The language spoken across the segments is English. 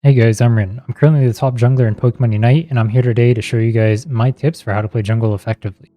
Hey guys, I'm Rhinne. I'm currently the top jungler in Pokemon Unite, and I'm here today to show you guys my tips for how to play jungle effectively.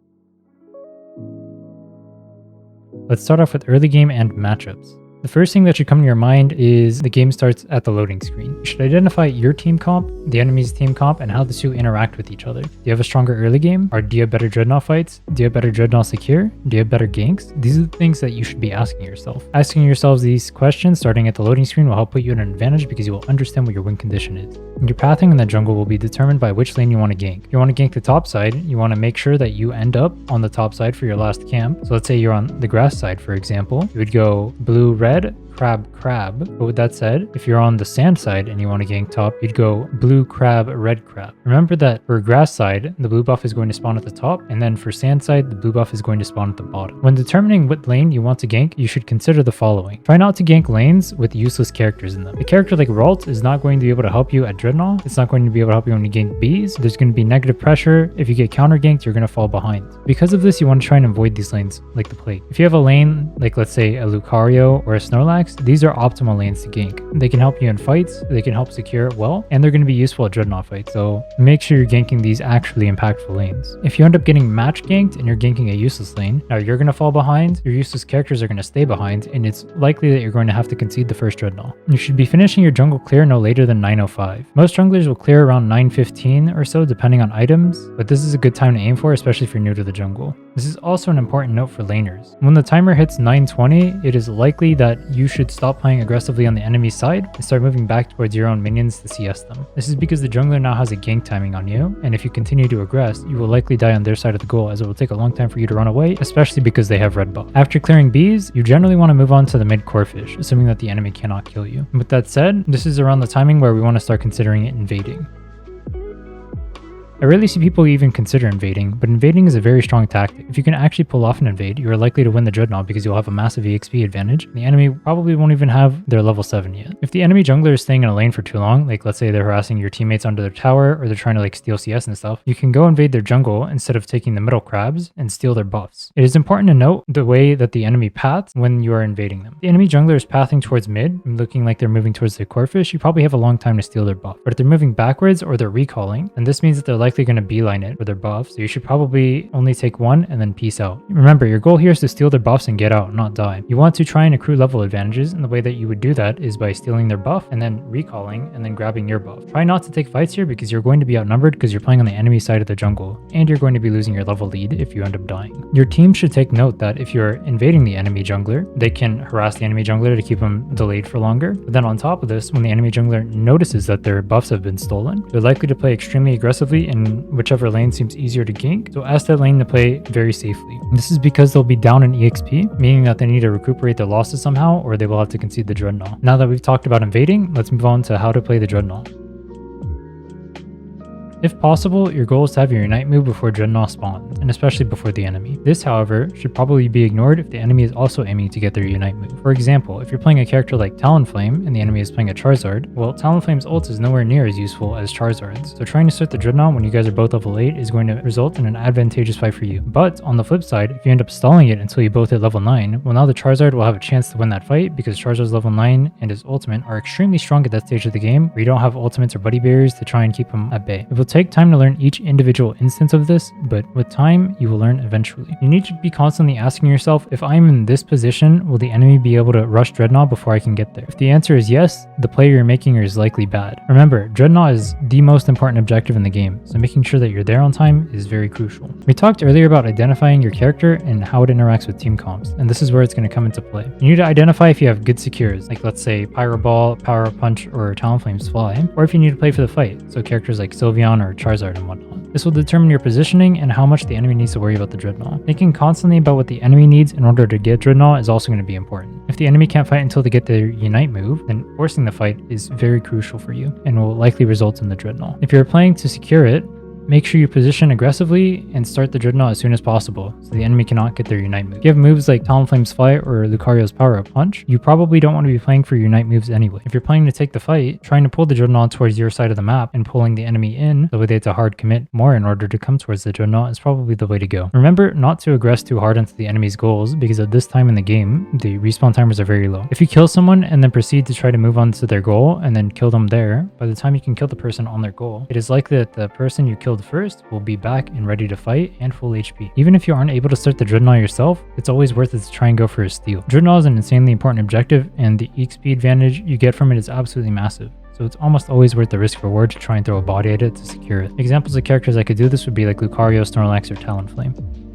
Let's start off with early game and matchups. The first thing that should come to your mind is the game starts at the loading screen. You should identify your team comp, the enemy's team comp, and how the two interact with each other. Do you have a stronger early game? Or do you have better Dreadnought fights? Do you have better Dreadnought secure? Do you have better ganks? These are the things that you should be asking yourself. Asking yourselves these questions starting at the loading screen will help put you in an advantage because you will understand what your win condition is. Your pathing in the jungle will be determined by which lane you want to gank. If you want to gank the top side, you want to make sure that you end up on the top side for your last camp. So let's say you're on the grass side, for example. You would go blue, red, crab, crab. But with that said, if you're on the sand side and you want to gank top, you'd go blue crab, red crab. Remember that for grass side, the blue buff is going to spawn at the top, and then for sand side, the blue buff is going to spawn at the bottom. When determining what lane you want to gank, you should consider the following. Try not to gank lanes with useless characters in them. A character like Ralt is not going to be able to help you at Dreadnaw. It's not going to be able to help you when you gank bees. There's going to be negative pressure. If you get counter ganked, you're going to fall behind. Because of this, you want to try and avoid these lanes like the plate. If you have a lane, like let's say a Lucario or a Snorlax, these are optimal lanes to gank. They can help you in fights, they can help secure well, and they're going to be useful at Dreadnought fights, so make sure you're ganking these actually impactful lanes. If you end up getting match ganked and you're ganking a useless lane, now you're going to fall behind, your useless characters are going to stay behind, and it's likely that you're going to have to concede the first Dreadnought. You should be finishing your jungle clear no later than 9:05. Most junglers will clear around 9:15 or so depending on items, but this is a good time to aim for, especially if you're new to the jungle. This is also an important note for laners. When the timer hits 9:20, it is likely that you should stop playing aggressively on the enemy's side and start moving back towards your own minions to CS them. This is because the jungler now has a gank timing on you, and if you continue to aggress, you will likely die on their side of the goal as it will take a long time for you to run away, especially because they have red buff. After clearing bees, you generally want to move on to the mid core fish, assuming that the enemy cannot kill you. And with that said, this is around the timing where we want to start considering it invading. I rarely see people even consider invading, but invading is a very strong tactic. If you can actually pull off an invade, you are likely to win the Dreadnought because you'll have a massive EXP advantage, and the enemy probably won't even have their level 7 yet. If the enemy jungler is staying in a lane for too long, like let's say they're harassing your teammates under their tower, or they're trying to like steal CS and stuff, you can go invade their jungle instead of taking the middle crabs and steal their buffs. It is important to note the way that the enemy paths when you are invading them. If the enemy jungler is pathing towards mid, looking like they're moving towards their core fish, you probably have a long time to steal their buff. But if they're moving backwards or they're recalling, then this means that they're likely going to beeline it with their buffs, so you should probably only take one and then peace out. Remember, your goal here is to steal their buffs and get out, not die. You want to try and accrue level advantages, and the way that you would do that is by stealing their buff and then recalling and then grabbing your buff. Try not to take fights here because you're going to be outnumbered because you're playing on the enemy side of the jungle, and you're going to be losing your level lead if you end up dying. Your team should take note that if you're invading the enemy jungler, they can harass the enemy jungler to keep them delayed for longer. But then on top of this, when the enemy jungler notices that their buffs have been stolen, they're likely to play extremely aggressively in whichever lane seems easier to gank, so ask that lane to play very safely. This is because they'll be down in EXP, meaning that they need to recuperate their losses somehow, or they will have to concede the Dreadnought. Now that we've talked about invading, let's move on to how to play the Dreadnought. If possible, your goal is to have your Unite move before Dreadnought spawns, and especially before the enemy. This, however, should probably be ignored if the enemy is also aiming to get their Unite move. For example, if you're playing a character like Talonflame and the enemy is playing a Charizard, well, Talonflame's ult is nowhere near as useful as Charizard's, so trying to start the Dreadnought when you guys are both level 8 is going to result in an advantageous fight for you. But on the flip side, if you end up stalling it until you both hit level 9, well, now the Charizard will have a chance to win that fight because Charizard's level 9 and his ultimate are extremely strong at that stage of the game where you don't have ultimates or buddy barriers to try and keep him at bay. It will take time to learn each individual instance of this, but with time, you will learn eventually. You need to be constantly asking yourself, if I'm in this position, will the enemy be able to rush Dreadnought before I can get there? If the answer is yes, the play you're making is likely bad. Remember, Dreadnought is the most important objective in the game, so making sure that you're there on time is very crucial. We talked earlier about identifying your character and how it interacts with team comps, and this is where it's going to come into play. You need to identify if you have good secures, like let's say Pyro Ball, Power Punch, or Talonflame's Fly, or if you need to play for the fight, so characters like Sylveon or Charizard and whatnot. This will determine your positioning and how much the enemy needs to worry about the Dreadnought. Thinking constantly about what the enemy needs in order to get Dreadnought is also going to be important. If the enemy can't fight until they get their Unite move, then forcing the fight is very crucial for you and will likely result in the Dreadnought. If you're playing to secure it, Make sure you position aggressively and start the Dreadnaw as soon as possible, so the enemy cannot get their Unite move. If you have moves like Talonflame's Flight or Lucario's Power Up Punch, you probably don't want to be playing for Unite moves anyway. If you're planning to take the fight, trying to pull the Dreadnaw towards your side of the map and pulling the enemy in, the way they have to hard commit more in order to come towards the Dreadnaw is probably the way to go. Remember not to aggress too hard into the enemy's goals, because at this time in the game, the respawn timers are very low. If you kill someone and then proceed to try to move on to their goal and then kill them there, by the time you can kill the person on their goal, it is likely that the person you killed first will be back and ready to fight and full HP. Even if you aren't able to start the Dreadnaw yourself, it's always worth it to try and go for a steal. Dreadnaw is an insanely important objective, and the EXP advantage you get from it is absolutely massive. So it's almost always worth the risk reward to try and throw a body at it to secure it. Examples of characters that could do this would be like Lucario, Snorlax, or Talonflame.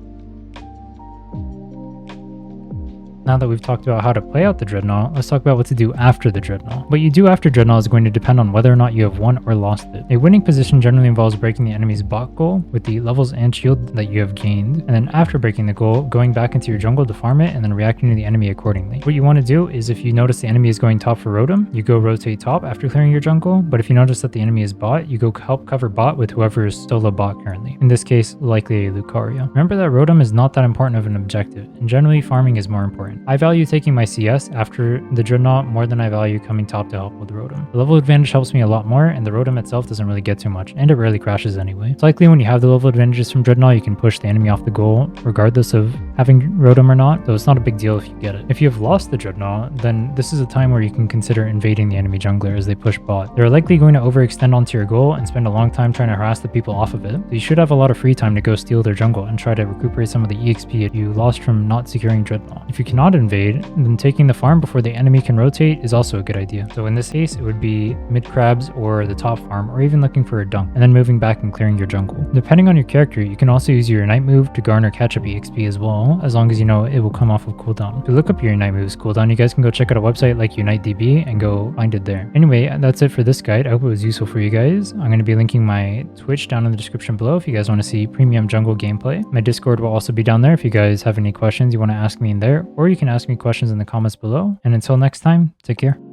Now that we've talked about how to play out the Dreadnaw, let's talk about what to do after the Dreadnaw. What you do after Dreadnaw is going to depend on whether or not you have won or lost it. A winning position generally involves breaking the enemy's bot goal with the levels and shield that you have gained, and then after breaking the goal, going back into your jungle to farm it and then reacting to the enemy accordingly. What you want to do is, if you notice the enemy is going top for Rotom, you go rotate top after clearing your jungle, but if you notice that the enemy is bot, you go help cover bot with whoever is solo bot currently. In this case, likely a Lucario. Remember that Rotom is not that important of an objective, and generally farming is more important. I value taking my CS after the Dreadnaw more than I value coming top to help with Rotom. The level advantage helps me a lot more, and the Rotom itself doesn't really get too much, and it rarely crashes anyway. It's likely when you have the level advantages from Dreadnaw, you can push the enemy off the goal regardless of having Rotom or not, so it's not a big deal if you get it. If you have lost the Dreadnaw, then this is a time where you can consider invading the enemy jungler as they push bot. They're likely going to overextend onto your goal and spend a long time trying to harass the people off of it, so you should have a lot of free time to go steal their jungle and try to recuperate some of the EXP you lost from not securing Dreadnaw. If you cannot invade, then taking the farm before the enemy can rotate is also a good idea. So in this case, it would be mid crabs or the top farm, or even looking for a dunk, and then moving back and clearing your jungle. Depending on your character, you can also use your Unite move to garner catch-up EXP as well, as long as you know it will come off of cooldown. To look up your Unite move's cooldown, you guys can go check out a website like UniteDB and go find it there. Anyway, that's it for this guide. I hope it was useful for you guys. I'm going to be linking my Twitch down in the description below if you guys want to see premium jungle gameplay. My Discord will also be down there if you guys have any questions you want to ask me in there, or you can ask me questions in the comments below. And until next time, take care.